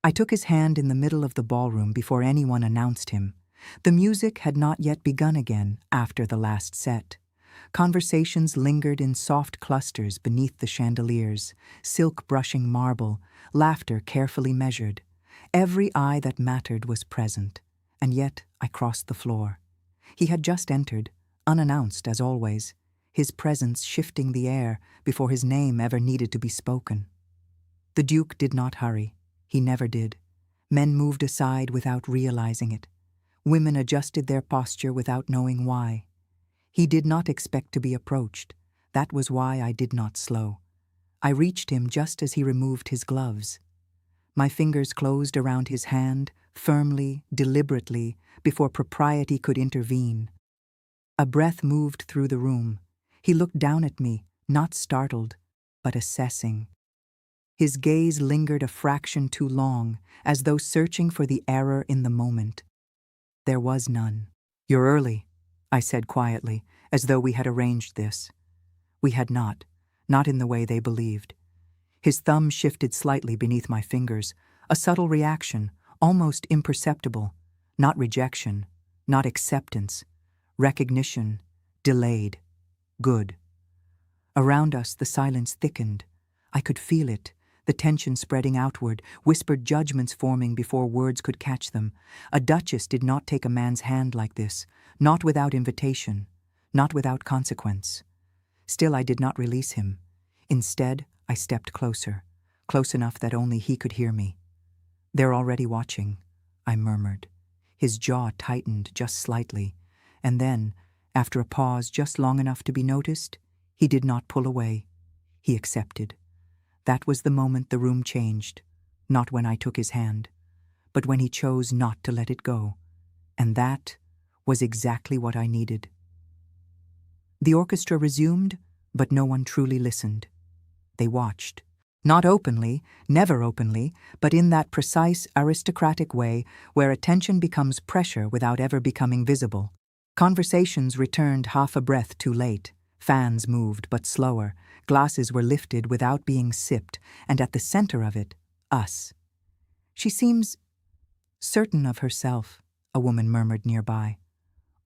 I took his hand in the middle of the ballroom before anyone announced him. The music had not yet begun again after the last set. Conversations lingered in soft clusters beneath the chandeliers, silk brushing marble, laughter carefully measured. Every eye that mattered was present, and yet I crossed the floor. He had just entered, unannounced as always, his presence shifting the air before his name ever needed to be spoken. The Duke did not hurry. He never did. Men moved aside without realizing it. Women adjusted their posture without knowing why. He did not expect to be approached. That was why I did not slow. I reached him just as he removed his gloves. My fingers closed around his hand, firmly, deliberately, before propriety could intervene. A breath moved through the room. He looked down at me, not startled, but assessing. His gaze lingered a fraction too long, as though searching for the error in the moment. There was none. "You're early," I said quietly, as though we had arranged this. We had not in the way they believed. His thumb shifted slightly beneath my fingers, a subtle reaction, almost imperceptible. Not rejection, not acceptance. Recognition, delayed. Good. Around us, the silence thickened. I could feel it, the tension spreading outward, whispered judgments forming before words could catch them. A duchess did not take a man's hand like this, not without invitation, not without consequence. Still, I did not release him. Instead, I stepped closer, close enough that only he could hear me. "They're already watching," I murmured. His jaw tightened just slightly, and then, after a pause just long enough to be noticed, he did not pull away. He accepted. That was the moment the room changed, not when I took his hand, but when he chose not to let it go. And that was exactly what I needed. The orchestra resumed, but no one truly listened. They watched. Not openly, never openly, but in that precise aristocratic way where attention becomes pressure without ever becoming visible. Conversations returned half a breath too late. Fans moved, but slower. Glasses were lifted without being sipped, and at the center of it, us. "She seems certain of herself," a woman murmured nearby.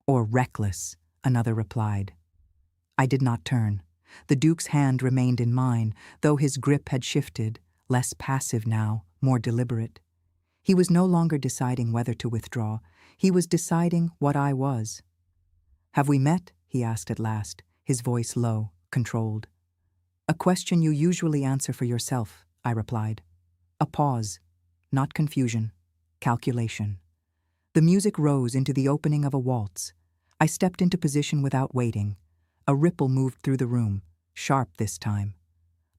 "Or reckless," another replied. I did not turn. The Duke's hand remained in mine, though his grip had shifted, less passive now, more deliberate. He was no longer deciding whether to withdraw. He was deciding what I was. "Have we met?" he asked at last, his voice low, controlled. "A question you usually answer for yourself," I replied. A pause. Not confusion. Calculation. The music rose into the opening of a waltz. I stepped into position without waiting. A ripple moved through the room, sharp this time.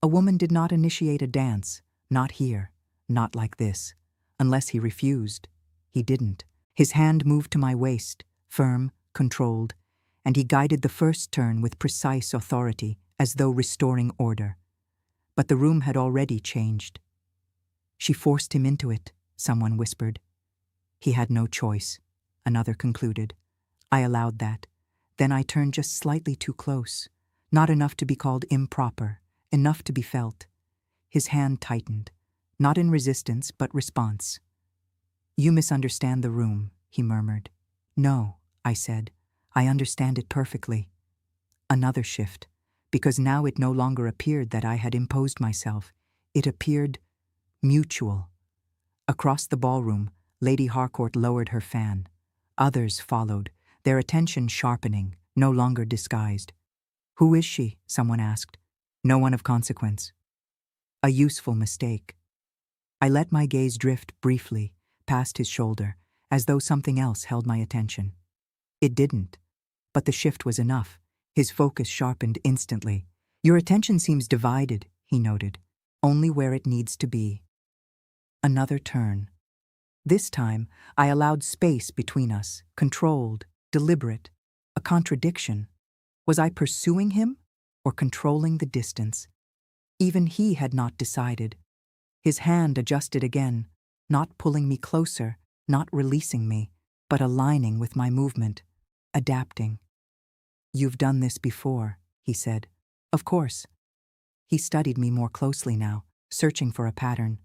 A woman did not initiate a dance, not here, not like this. Unless he refused. He didn't. His hand moved to my waist, firm, controlled, and he guided the first turn with precise authority, as though restoring order. But the room had already changed. "She forced him into it," someone whispered. "He had no choice," another concluded. I allowed that. Then I turned just slightly too close, not enough to be called improper, enough to be felt. His hand tightened, not in resistance but response. "You misunderstand the room," he murmured. "No," I said. "I understand it perfectly." Another shift, because now it no longer appeared that I had imposed myself. It appeared mutual. Across the ballroom, Lady Harcourt lowered her fan. Others followed, their attention sharpening, no longer disguised. "Who is she?" someone asked. "No one of consequence." A useful mistake. I let my gaze drift briefly, past his shoulder, as though something else held my attention. It didn't. But the shift was enough. His focus sharpened instantly. "Your attention seems divided," he noted. "Only where it needs to be." Another turn. This time, I allowed space between us, controlled, deliberate, a contradiction. Was I pursuing him or controlling the distance? Even he had not decided. His hand adjusted again, not pulling me closer, not releasing me, but aligning with my movement, adapting. "You've done this before," he said. "Of course." He studied me more closely now, searching for a pattern.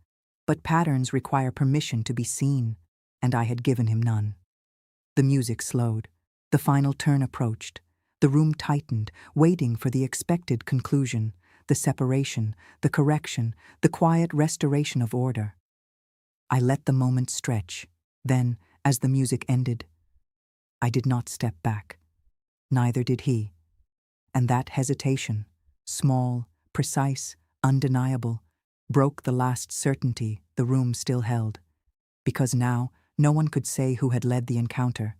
but patterns require permission to be seen, and I had given him none. The music slowed. The final turn approached. The room tightened, waiting for the expected conclusion, the separation, the correction, the quiet restoration of order. I let the moment stretch. Then, as the music ended, I did not step back. Neither did he. And that hesitation, small, precise, undeniable, broke the last certainty the room still held. Because now no one could say who had led the encounter,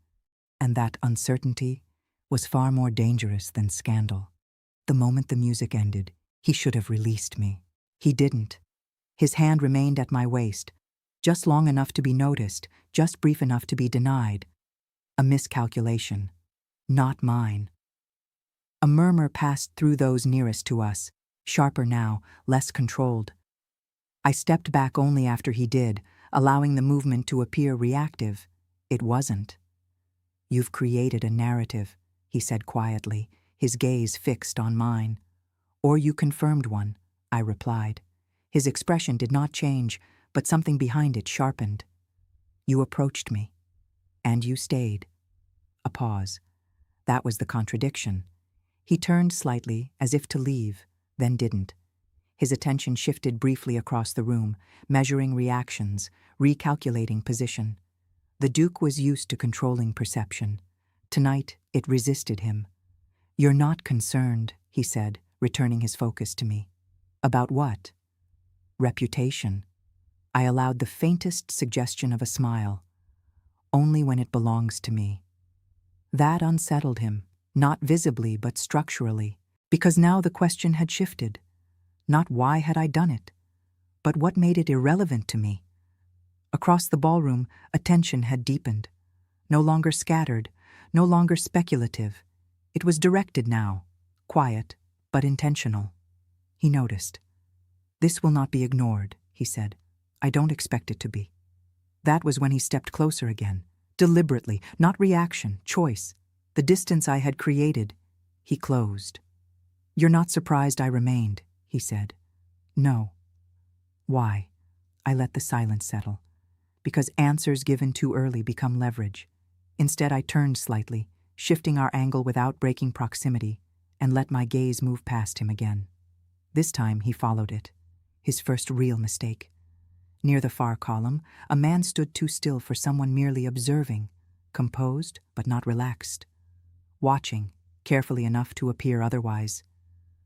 and that uncertainty was far more dangerous than scandal. The moment the music ended, he should have released me. He didn't. His hand remained at my waist, just long enough to be noticed, just brief enough to be denied. A miscalculation, not mine. A murmur passed through those nearest to us, sharper now, less controlled. I stepped back only after he did, allowing the movement to appear reactive. It wasn't. "You've created a narrative," he said quietly, his gaze fixed on mine. "Or you confirmed one," I replied. His expression did not change, but something behind it sharpened. "You approached me. And you stayed." A pause. That was the contradiction. He turned slightly, as if to leave, then didn't. His attention shifted briefly across the room, measuring reactions, recalculating position. The Duke was used to controlling perception. Tonight, it resisted him. "You're not concerned," he said, returning his focus to me. "About what?" "Reputation." I allowed the faintest suggestion of a smile. "Only when it belongs to me." That unsettled him, not visibly but structurally, because now the question had shifted. Not why had I done it, but what made it irrelevant to me. Across the ballroom, attention had deepened. No longer scattered, no longer speculative. It was directed now, quiet, but intentional. He noticed. "This will not be ignored," he said. "I don't expect it to be." That was when he stepped closer again, deliberately, not reaction, choice. The distance I had created, he closed. "You're not surprised I remained," he said. "No." "Why?" I let the silence settle. Because answers given too early become leverage. Instead, I turned slightly, shifting our angle without breaking proximity, and let my gaze move past him again. This time he followed it. His first real mistake. Near the far column, a man stood too still for someone merely observing, composed but not relaxed. Watching, carefully enough to appear otherwise.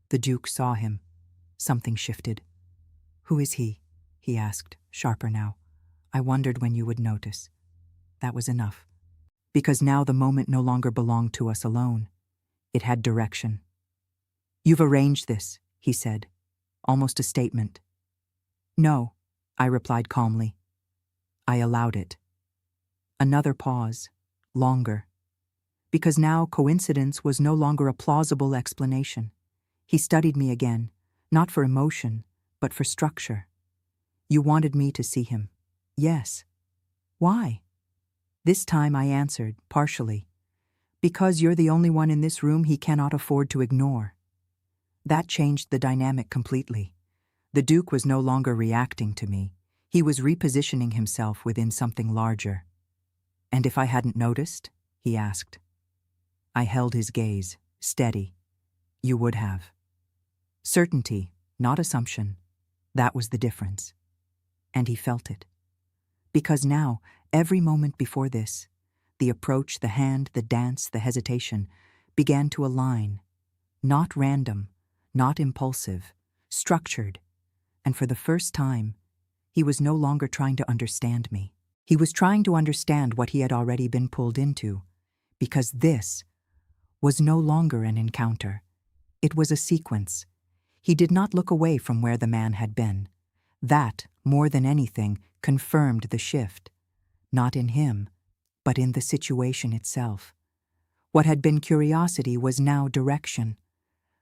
The Duke saw him. Something shifted. "Who is he?" he asked, sharper now. "I wondered when you would notice." That was enough. Because now the moment no longer belonged to us alone. It had direction. "You've arranged this," he said, almost a statement. "No," I replied calmly. "I allowed it." Another pause, longer. Because now coincidence was no longer a plausible explanation. He studied me again, not for emotion, but for structure. "You wanted me to see him." "Yes." "Why?" This time I answered, partially. "Because you're the only one in this room he cannot afford to ignore." That changed the dynamic completely. The Duke was no longer reacting to me. He was repositioning himself within something larger. "And if I hadn't noticed?" he asked. I held his gaze, steady. "You would have." Certainty, not assumption. That was the difference. And he felt it. Because now, every moment before this, the approach, the hand, the dance, the hesitation, began to align. Not random, not impulsive, structured. And for the first time, he was no longer trying to understand me. He was trying to understand what he had already been pulled into. Because this was no longer an encounter. It was a sequence. He did not look away from where the man had been. That, more than anything, confirmed the shift. Not in him, but in the situation itself. What had been curiosity was now direction.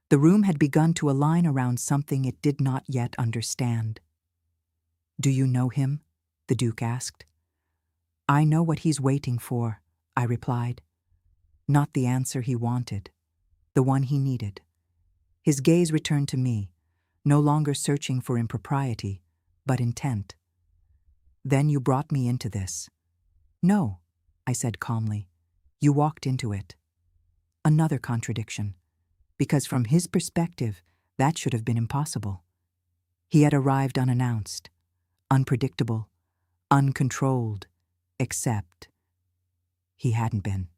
The room had begun to align around something it did not yet understand. "Do you know him?" the Duke asked. "I know what he's waiting for," I replied. Not the answer he wanted, the one he needed. His gaze returned to me, no longer searching for impropriety, but intent. Then you brought me into this. No, I said calmly. You walked into it. Another contradiction, because from his perspective, that should have been impossible. He had arrived unannounced, unpredictable, uncontrolled, except he hadn't been.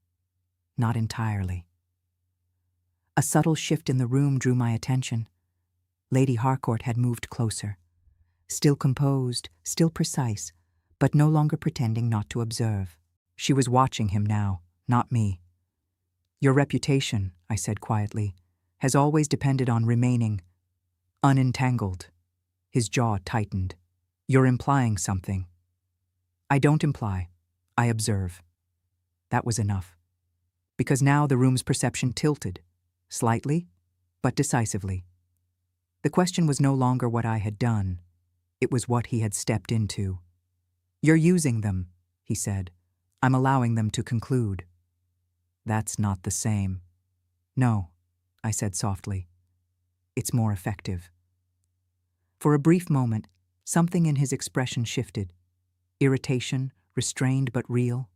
Not entirely. A subtle shift in the room drew my attention. Lady Harcourt had moved closer. Still composed, still precise, but no longer pretending not to observe. She was watching him now, not me. Your reputation, I said quietly, has always depended on remaining unentangled. His jaw tightened. You're implying something. I don't imply. I observe. That was enough. Because now the room's perception tilted, slightly, but decisively. The question was no longer what I had done. It was what he had stepped into. You're using them, he said. I'm allowing them to conclude. That's not the same. No, I said softly. It's more effective. For a brief moment, something in his expression shifted. Irritation, restrained but real,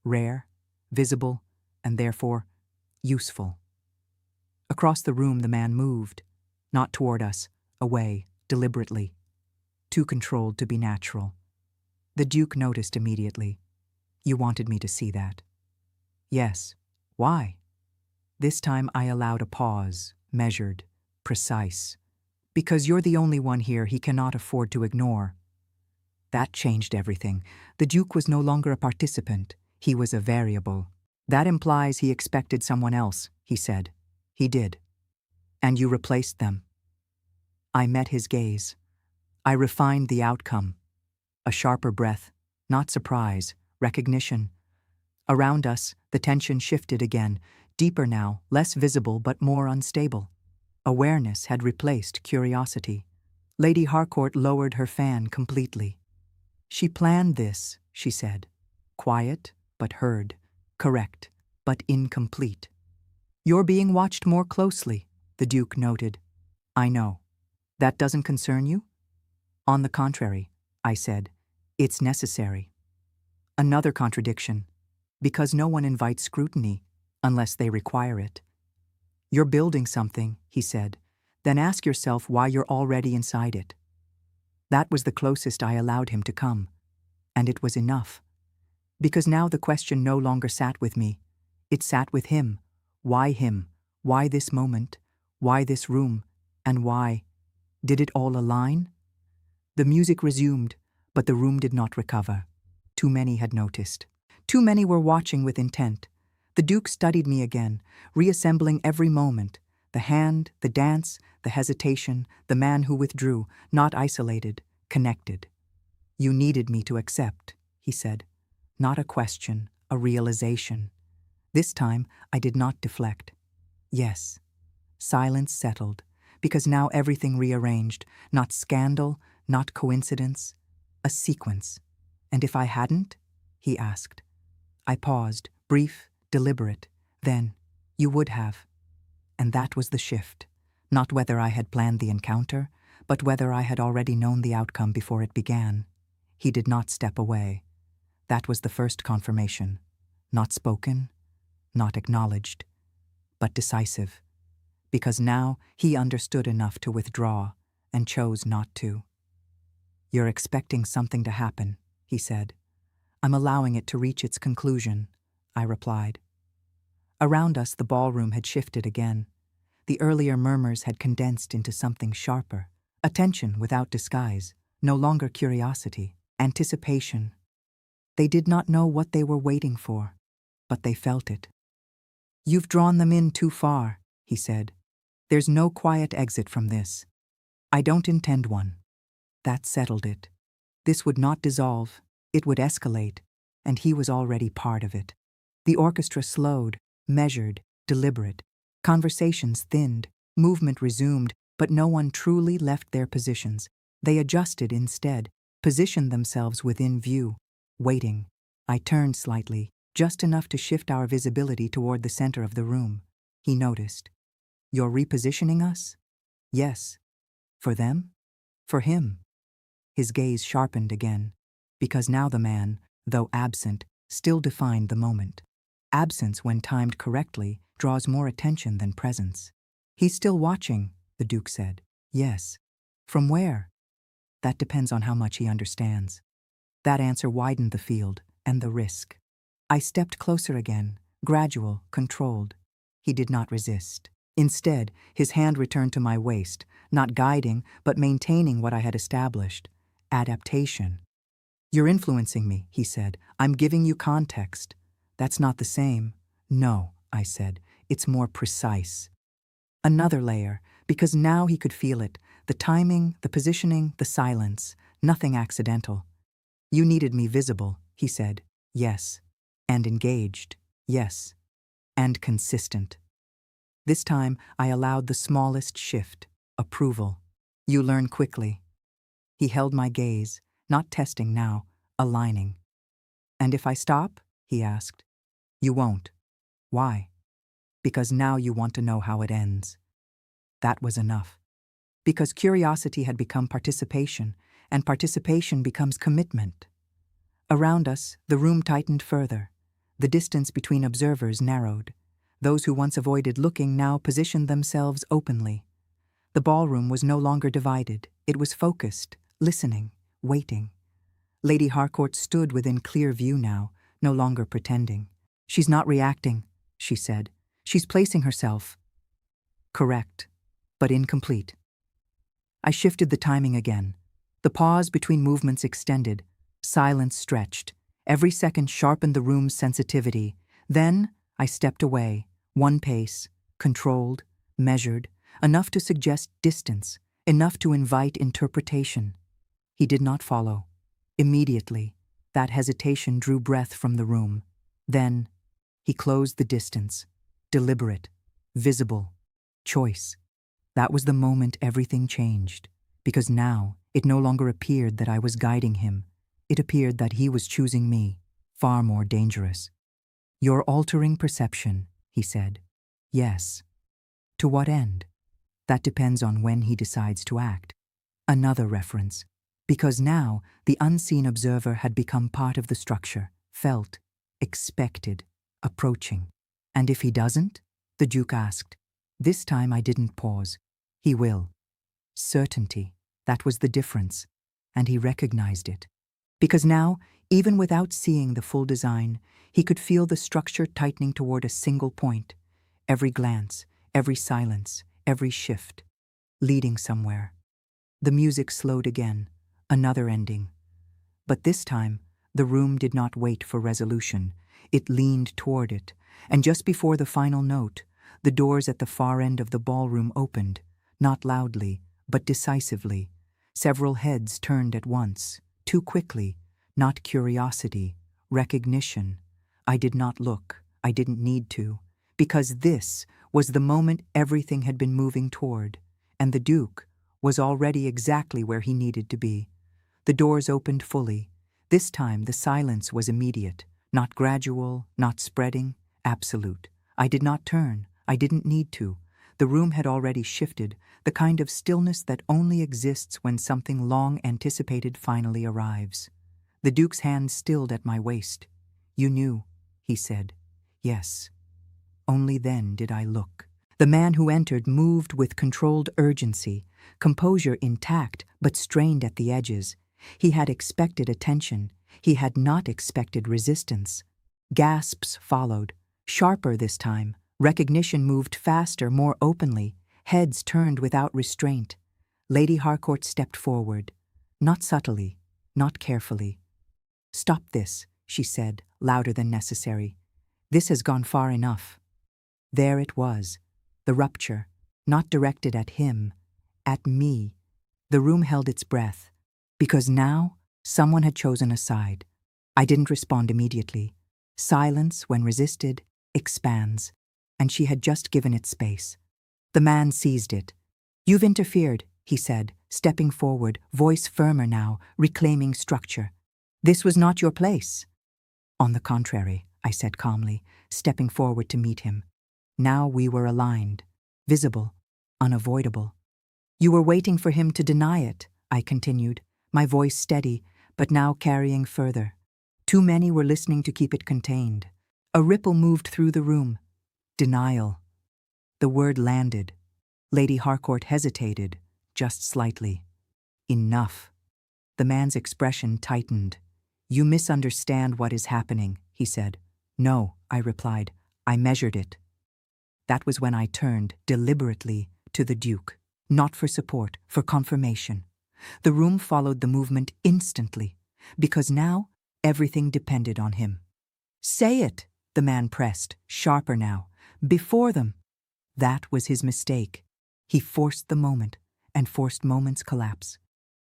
rare, visible, and therefore useful. Across the room the man moved, not toward us, away, deliberately, too controlled to be natural. The Duke noticed immediately. You wanted me to see that. Yes. Why? This time I allowed a pause, measured, precise. Because you're the only one here he cannot afford to ignore. That changed everything. The Duke was no longer a participant. He was a variable. That implies he expected someone else, he said. He did. And you replaced them. I met his gaze. I refined the outcome. A sharper breath, not surprise, recognition. Around us, the tension shifted again, deeper now, less visible but more unstable. Awareness had replaced curiosity. Lady Harcourt lowered her fan completely. She planned this, she said. Quiet, but heard. Correct, but incomplete. You're being watched more closely, the Duke noted. I know. That doesn't concern you? On the contrary, I said. It's necessary. Another contradiction. Because no one invites scrutiny, unless they require it. You're building something, he said. Then ask yourself why you're already inside it. That was the closest I allowed him to come. And it was enough. Because now the question no longer sat with me. It sat with him. Why him? Why this moment? Why this room? And why? Did it all align? The music resumed, but the room did not recover. Too many had noticed. Too many were watching with intent. The Duke studied me again, reassembling every moment. The hand, the dance, the hesitation, the man who withdrew, not isolated, connected. You needed me to accept, he said. Not a question, a realization. This time, I did not deflect. Yes. Silence settled, because now everything rearranged, not scandal, not coincidence, a sequence. And if I hadn't? He asked. I paused, brief, deliberate. Then, you would have. And that was the shift. Not whether I had planned the encounter, but whether I had already known the outcome before it began. He did not step away. That was the first confirmation. Not spoken, not acknowledged, but decisive. Because now he understood enough to withdraw and chose not to. You're expecting something to happen, he said. I'm allowing it to reach its conclusion, I replied. Around us the ballroom had shifted again. The earlier murmurs had condensed into something sharper. Attention without disguise, no longer curiosity, anticipation. They did not know what they were waiting for, but they felt it. You've drawn them in too far, he said. There's no quiet exit from this. I don't intend one. That settled it. This would not dissolve. It would escalate, and he was already part of it. The orchestra slowed, measured, deliberate. Conversations thinned, movement resumed, but no one truly left their positions. They adjusted instead, positioned themselves within view, waiting. I turned slightly, just enough to shift our visibility toward the center of the room. He noticed. You're repositioning us? Yes. For them? For him. His gaze sharpened again. Because now the man, though absent, still defined the moment. Absence, when timed correctly, draws more attention than presence. He's still watching, the Duke said. Yes. From where? That depends on how much he understands. That answer widened the field, and the risk. I stepped closer again, gradual, controlled. He did not resist. Instead, his hand returned to my waist, not guiding, but maintaining what I had established. Adaptation. You're influencing me, he said. I'm giving you context. That's not the same. No, I said. It's more precise. Another layer, because now he could feel it. The timing, the positioning, the silence. Nothing accidental. You needed me visible, he said. Yes. And engaged. Yes. And consistent. This time, I allowed the smallest shift. Approval. You learn quickly. He held my gaze, not testing now, aligning. And if I stop? He asked. You won't. Why? Because now you want to know how it ends. That was enough. Because curiosity had become participation, and participation becomes commitment. Around us, the room tightened further. The distance between observers narrowed. Those who once avoided looking now positioned themselves openly. The ballroom was no longer divided. It was focused, listening, waiting. Lady Harcourt stood within clear view now, no longer pretending. She's not reacting, she said. She's placing herself. Correct, but incomplete. I shifted the timing again. The pause between movements extended. Silence stretched. Every second sharpened the room's sensitivity. Then I stepped away, one pace, controlled, measured, enough to suggest distance, enough to invite interpretation. He did not follow. Immediately, that hesitation drew breath from the room. Then, he closed the distance, deliberate, visible, choice. That was the moment everything changed, because now it no longer appeared that I was guiding him. It appeared that he was choosing me, far more dangerous. You're altering perception, he said. Yes. To what end? That depends on when he decides to act. Another reference. Because now the unseen observer had become part of the structure, felt, expected, approaching. And if he doesn't? The Duke asked. This time I didn't pause. He will. Certainty. That was the difference. And he recognized it. Because now, even without seeing the full design, he could feel the structure tightening toward a single point. Every glance, every silence, every shift, leading somewhere. The music slowed again, another ending. But this time, the room did not wait for resolution. It leaned toward it, and just before the final note, the doors at the far end of the ballroom opened, not loudly, but decisively. Several heads turned at once, too quickly, not curiosity, recognition. I did not look, I didn't need to, because this was the moment everything had been moving toward, and the Duke was already exactly where he needed to be. The doors opened fully. This time the silence was immediate, not gradual, not spreading, absolute. I did not turn, I didn't need to. The room had already shifted, the kind of stillness that only exists when something long anticipated finally arrives. The Duke's hand stilled at my waist. You knew, he said. Yes. Only then did I look. The man who entered moved with controlled urgency, composure intact but strained at the edges. He had expected attention. He had not expected resistance. Gasps followed, sharper this time. Recognition moved faster, more openly. Heads turned without restraint. Lady Harcourt stepped forward. Not subtly, not carefully. Stop this, she said, louder than necessary. This has gone far enough. There it was, the rupture, not directed at him, at me. The room held its breath, because now someone had chosen a side. I didn't respond immediately. Silence, when resisted, expands, and she had just given it space. The man seized it. You've interfered, he said, stepping forward, voice firmer now, reclaiming structure. This was not your place. On the contrary, I said calmly, stepping forward to meet him. Now we were aligned, visible, unavoidable. You were waiting for him to deny it, I continued, my voice steady, but now carrying further. Too many were listening to keep it contained. A ripple moved through the room. Denial. The word landed. Lady Harcourt hesitated, just slightly. Enough. The man's expression tightened. You misunderstand what is happening, he said. No, I replied. I measured it. That was when I turned, deliberately, to the Duke. Not for support, for confirmation. The room followed the movement instantly, because now everything depended on him. Say it, the man pressed, sharper now. Before them. That was his mistake. He forced the moment, and forced moments collapse.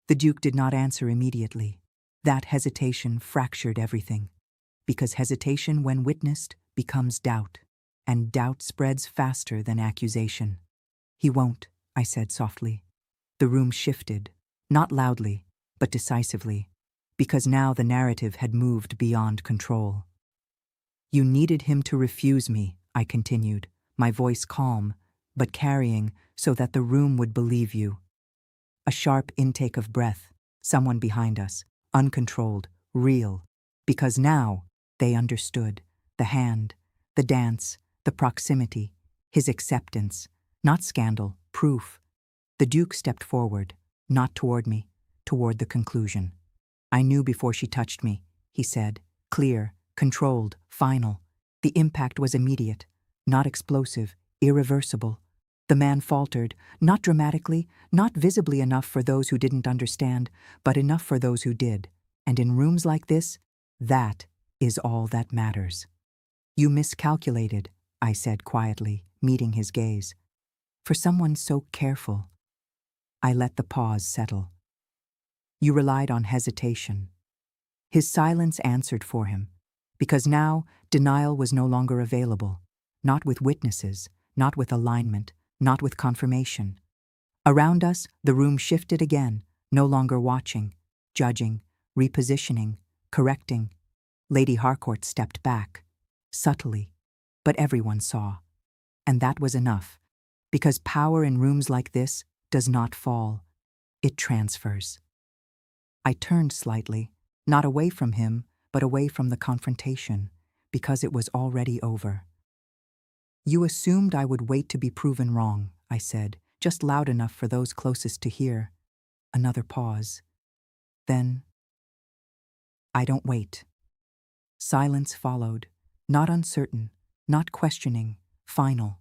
The Duke did not answer immediately. That hesitation fractured everything. Because hesitation, when witnessed, becomes doubt, and doubt spreads faster than accusation. He won't, I said softly. The room shifted, not loudly, but decisively, because now the narrative had moved beyond control. You needed him to refuse me, I continued, my voice calm, but carrying so that the room would believe you. A sharp intake of breath, someone behind us, uncontrolled, real, because now they understood the hand, the dance, the proximity, his acceptance, not scandal, proof. The Duke stepped forward, not toward me, toward the conclusion. I knew before she touched me, he said, clear, controlled, final. The impact was immediate, not explosive, irreversible. The man faltered, not dramatically, not visibly enough for those who didn't understand, but enough for those who did. And in rooms like this, that is all that matters. You miscalculated, I said quietly, meeting his gaze. For someone so careful. I let the pause settle. You relied on hesitation. His silence answered for him, because now denial was no longer available, not with witnesses, not with alignment, not with confirmation. Around us, the room shifted again, no longer watching, judging, repositioning, correcting. Lady Harcourt stepped back, subtly, but everyone saw. And that was enough, because power in rooms like this does not fall, it transfers. I turned slightly, not away from him, but away from the confrontation, because it was already over. You assumed I would wait to be proven wrong, I said, just loud enough for those closest to hear. Another pause. Then, I don't wait. Silence followed, not uncertain, not questioning, final.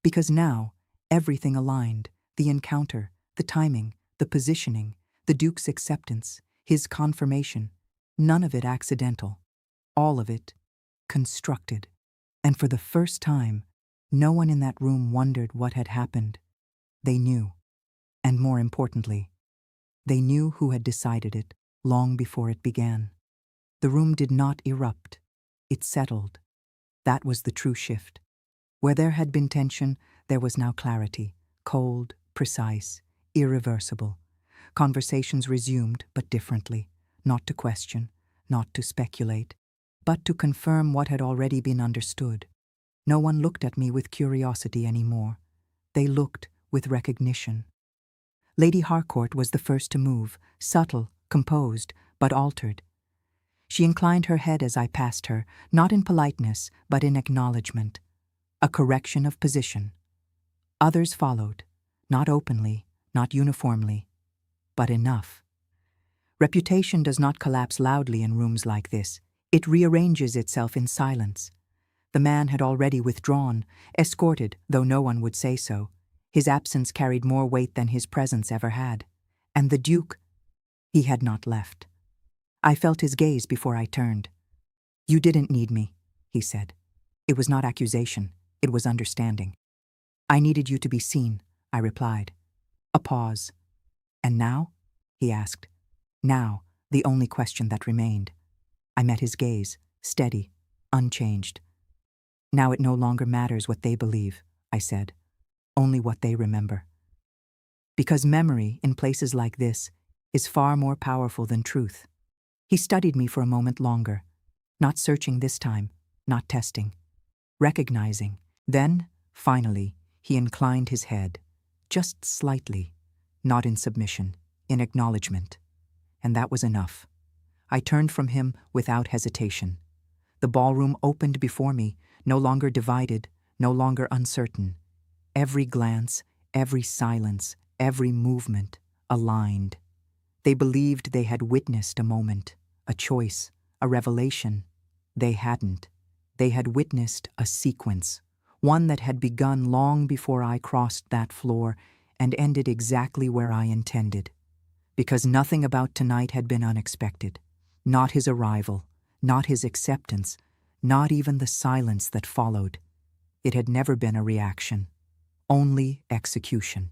Because now, everything aligned, the encounter, the timing, the positioning, the Duke's acceptance, his confirmation, none of it accidental, all of it constructed. And for the first time, no one in that room wondered what had happened. They knew. And more importantly, they knew who had decided it long before it began. The room did not erupt. It settled. That was the true shift. Where there had been tension, there was now clarity, cold, precise, irreversible. Conversations resumed, but differently, not to question, not to speculate, but to confirm what had already been understood. No one looked at me with curiosity anymore. They looked with recognition. Lady Harcourt was the first to move, subtle, composed, but altered. She inclined her head as I passed her, not in politeness, but in acknowledgement. A correction of position. Others followed, not openly, not uniformly, but enough. Reputation does not collapse loudly in rooms like this. It rearranges itself in silence. The man had already withdrawn, escorted, though no one would say so. His absence carried more weight than his presence ever had. And the Duke, he had not left. I felt his gaze before I turned. You didn't need me, he said. It was not accusation, it was understanding. I needed you to be seen, I replied. A pause. And now? He asked. Now, the only question that remained. I met his gaze, steady, unchanged. Now it no longer matters what they believe, I said. Only what they remember. Because memory, in places like this, is far more powerful than truth. He studied me for a moment longer, not searching this time, not testing, recognizing. Then, finally, he inclined his head, just slightly, not in submission, in acknowledgement. And that was enough. I turned from him without hesitation. The ballroom opened before me, no longer divided, no longer uncertain. Every glance, every silence, every movement aligned. They believed they had witnessed a moment, a choice, a revelation. They hadn't. They had witnessed a sequence, one that had begun long before I crossed that floor and ended exactly where I intended. Because nothing about tonight had been unexpected. Not his arrival, not his acceptance, not even the silence that followed. It had never been a reaction, only execution.